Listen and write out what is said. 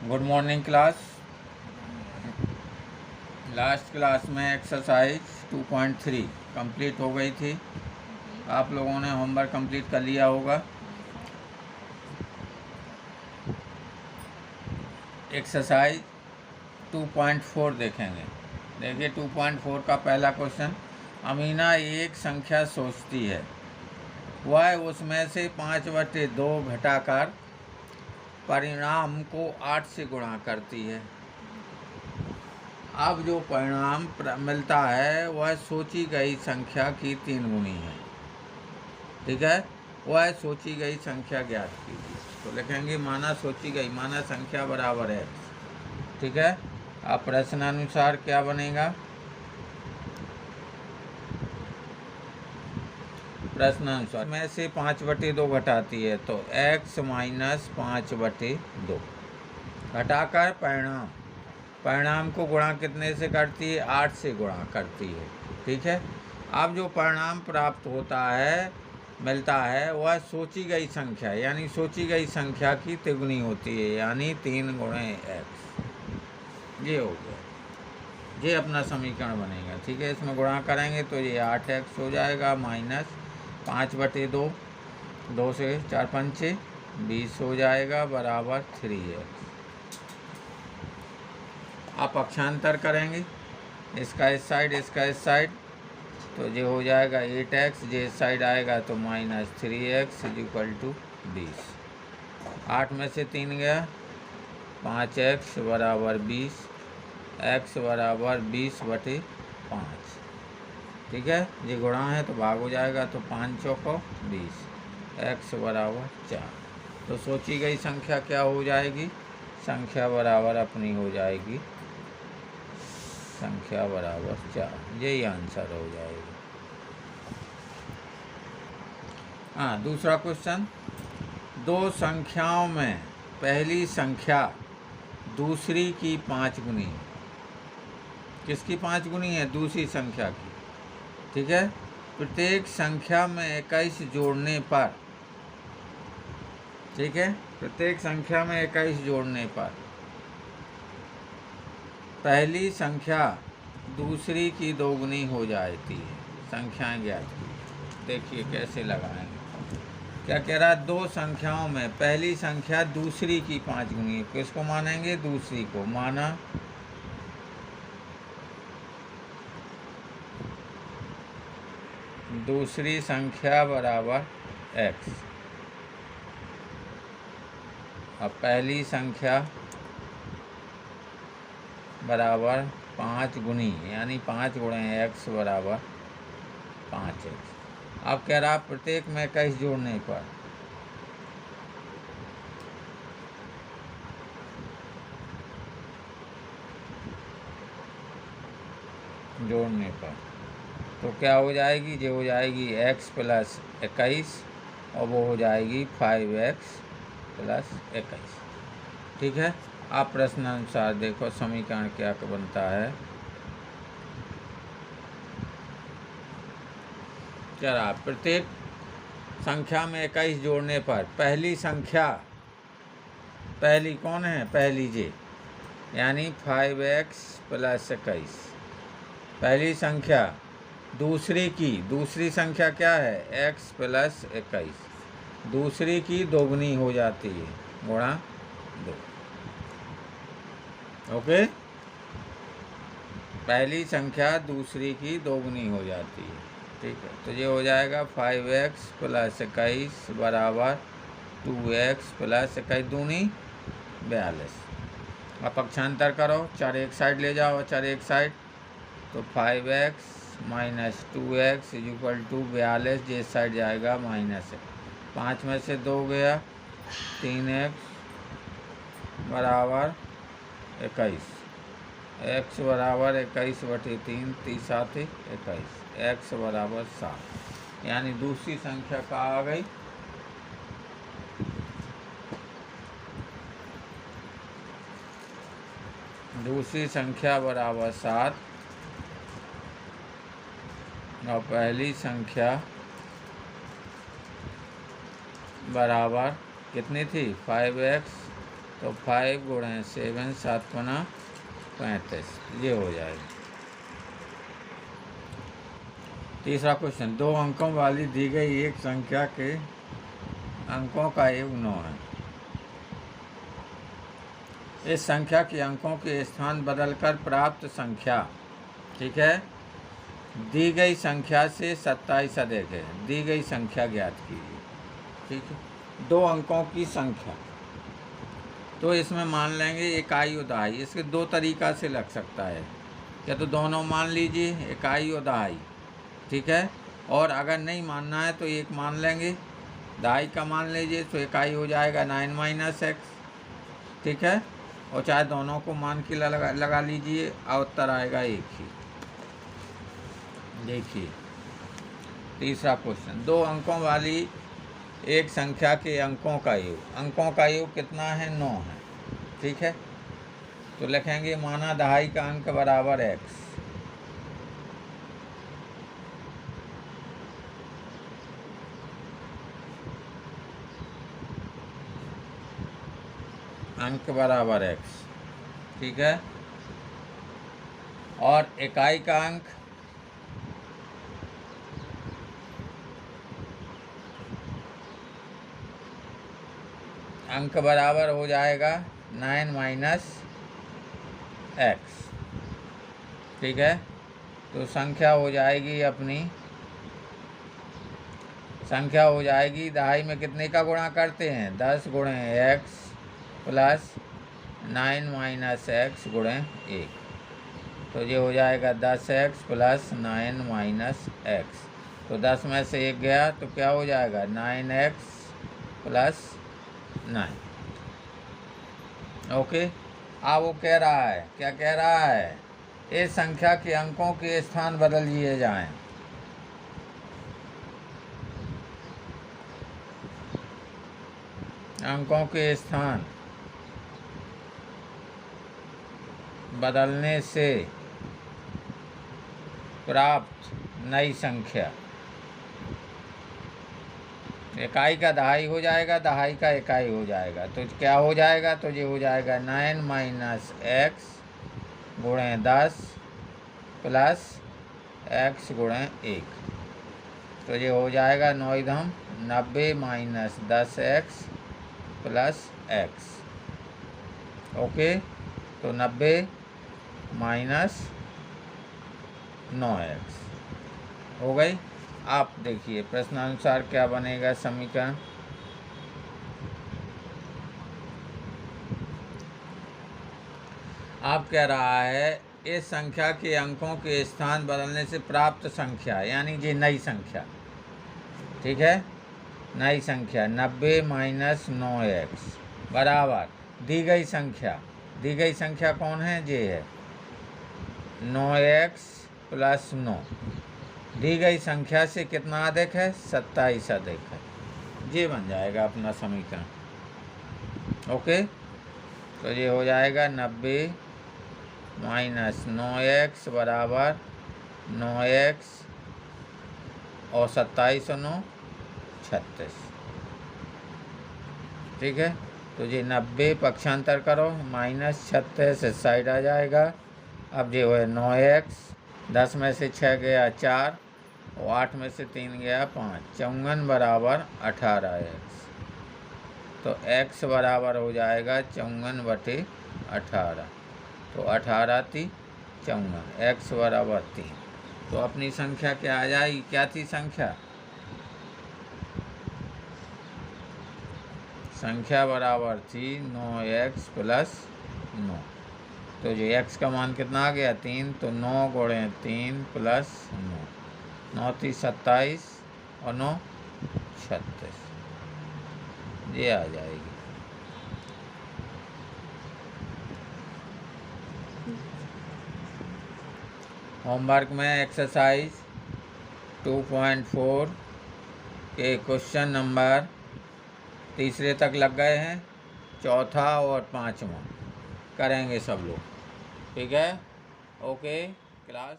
Good morning class. Last class में exercise 2.3 complete हो गई थी। आप लोगों ने होमवर्क कंप्लीट कर लिया होगा। एक्सरसाइज 2.4 देखेंगे। देखिए 2.4 का पहला क्वेश्चन, अमीना एक संख्या सोचती है, वह उसमें से 5/2 घटाकर परिणाम को 8 से गुणा करती है। अब जो परिणाम मिलता है वह सोची गई संख्या की 3 गुनी है। ठीक है, वह सोची गई संख्या ज्ञात कीजिए। तो लिखेंगे माना सोची गई माना संख्या बराबर है। ठीक है, अब प्रश्नानुसार क्या बनेगा? प्रश्नानुसार में से 5/2 घटाती है तो x - 5/2 घटाकर परिणाम को गुणा कितने से करती है? 8 से गुणा करती है। ठीक है, अब जो परिणाम प्राप्त होता है मिलता है वह सोची गई संख्या यानी सोची गई संख्या की तिगुनी होती है, यानी 3 × x। ये हो गया, ये अपना समीकरण बनेगा। ठीक है, इसमें गुणा करेंगे तो ये 8x हो जाएगा माइनस 5/2, 2 से 4 पंचे 20 हो जाएगा बराबर 3x। आप पक्षांतर करेंगे, इसका इस साइड इसका इस साइड, तो ये हो जाएगा 8x, ये इस साइड आएगा तो -3x = 20। 8 में से 3 गया, 5x बराबर 20, x बराबर 20/5। ठीक है, ये गुणा है तो भाग हो जाएगा तो 5 चौको 20, x बराबर 4। तो सोची गई संख्या क्या हो जाएगी? संख्या बराबर अपनी हो जाएगी संख्या बराबर 4। यही आंसर हो जाएगा। हाँ, दूसरा क्वेश्चन, दो संख्याओं में पहली संख्या दूसरी की 5 गुनी। किसकी 5 गुनी है? दूसरी संख्या की। ठीक है, प्रत्येक संख्या में 21 जोड़ने पर, ठीक है, प्रत्येक संख्या में 21 जोड़ने पर पहली संख्या दूसरी की 2 गुनी हो जाती है। संख्याएं ज्ञात की। देखिए कैसे लगाएंगे। क्या कह रहा है? दो संख्याओं में पहली संख्या दूसरी की 5 गुनी है। किसको मानेंगे? दूसरी को। माना दूसरी संख्या बराबर x। अब पहली संख्या बराबर 5 गुनी यानी 5 × x बराबर 5x। अब कह रहा प्रत्येक में 21 जोड़ने पर, तो क्या हो जाएगी? ये हो जाएगी x + 21 और वो हो जाएगी 5x + 21। ठीक है, आप प्रश्नानुसार देखो समीकरण क्या बनता है। क्या रहा? प्रत्येक संख्या में 21 जोड़ने पर पहली संख्या, पहली कौन है? पहली जे, यानी 5x + 21। पहली संख्या दूसरी की, दूसरी संख्या क्या है? x + 21। दूसरी की 2 गुनी हो जाती है, गुणा 2। ओके, पहली संख्या दूसरी की 2 गुनी हो जाती है। ठीक है, तो ये हो जाएगा 5x + 21 बराबर 2x + 21 दूनी 42। अब पक्षांतर करो, 4 एक साइड ले जाओ, 4 एक साइड, तो 5x - 2x = 42। ये साइड जाएगा माइनस है, 5 में से 2 गया, 3x बराबर 21, x बराबर 21/3, 3×7 21, x बराबर 7। यानी दूसरी संख्या कहाँ आ गई? दूसरी संख्या बराबर 7 और पहली संख्या बराबर कितनी थी? 5x तो 5 गुणे 7 7 गुना 35, ये हो जाएगा। तीसरा क्वेश्चन, 2 अंकों वाली दी गई एक संख्या के अंकों का योग 9 है। इस संख्या के अंकों के स्थान बदलकर प्राप्त संख्या, ठीक है, दी गई संख्या से 27 अधिक है। दी गई संख्या ज्ञात कीजिए, ठीक है। 2 अंकों की संख्या, तो इसमें मान लेंगे इकाई और दहाई। इसके 2 तरीक़ा से लग सकता है, या तो दोनों मान लीजिए, इकाई और दहाई, ठीक है। और अगर नहीं मानना है तो एक मान लेंगे, दहाई का मान लीजिए, तो इकाई हो जाएगा 9 माइनस एक्स, ठीक है। और चाहे दोनों को मान के लगा लीजिए, और उत्तर आएगा एक ही। देखिए तीसरा क्वेश्चन, 2 अंकों वाली एक संख्या के अंकों का योग, अंकों का योग कितना है, 9 है, ठीक है। तो लिखेंगे माना दहाई का अंक बराबर x, अंक बराबर x, ठीक है। और इकाई का अंक बराबर हो जाएगा 9 माइनस एक्स, ठीक है। तो संख्या हो जाएगी अपनी, संख्या हो जाएगी, दहाई में कितने का गुणा करते हैं, 10 गुणे एक्स प्लस 9 माइनस एक्स गुणे 1। तो ये हो जाएगा 10x प्लस 9 माइनस एक्स। तो 10 में से 1 गया तो क्या हो जाएगा, 9x प्लस 9। ओके। अब वो कह रहा है, क्या कह रहा है, इस संख्या के अंकों के स्थान बदल दिए जाएं। अंकों के स्थान बदलने से प्राप्त नई संख्या, इकाई का दहाई हो जाएगा, दहाई का इकाई हो जाएगा, तो क्या हो जाएगा, तो ये हो जाएगा 9 माइनस एक्स गुणे 10 प्लस एक्स गुणे 1। तो ये हो जाएगा 9 दम 90 minus 10x plus x. Okay. तो 90 माइनस 9x हो गई। आप देखिए प्रश्नानुसार क्या बनेगा समीकरण। आप कह रहा है इस संख्या के अंकों के स्थान बदलने से प्राप्त संख्या, यानी ये नई संख्या, ठीक है, नई संख्या 90 माइनस 9x बराबर दी गई संख्या, दी गई संख्या कौन है, ये है 9x प्लस 9, दी गई संख्या से कितना अधिक है, 27 अधिक है। ये बन जाएगा अपना समीकरण। ओके। तो ये हो जाएगा 90 माइनस 9x बराबर 9x और 27 और 9 36, ठीक है। तो ये 90 पक्षांतर करो, माइनस 36 इस साइड आ जाएगा। अब ये है 9x, 10 में से 6 गया 4 और 8 में से 3 गया 5, 54 बराबर 18x। तो x बराबर हो जाएगा 54 बटे 18, तो 18 × 3 54, x बराबर 3। तो अपनी संख्या क्या आ जाएगी, क्या थी संख्या, संख्या बराबर थी 9x प्लस 9। तो जो x का मान कितना आ गया, 3, तो 9 गुणे 3 प्लस 9, 9 × 3 27 और 9 36, ये आ जाएगी। होमवर्क में एक्सरसाइज 2.4 के क्वेश्चन नंबर तीसरे तक लग गए हैं, चौथा और पांचवा करेंगे सब लोग, ठीक है। Okay class.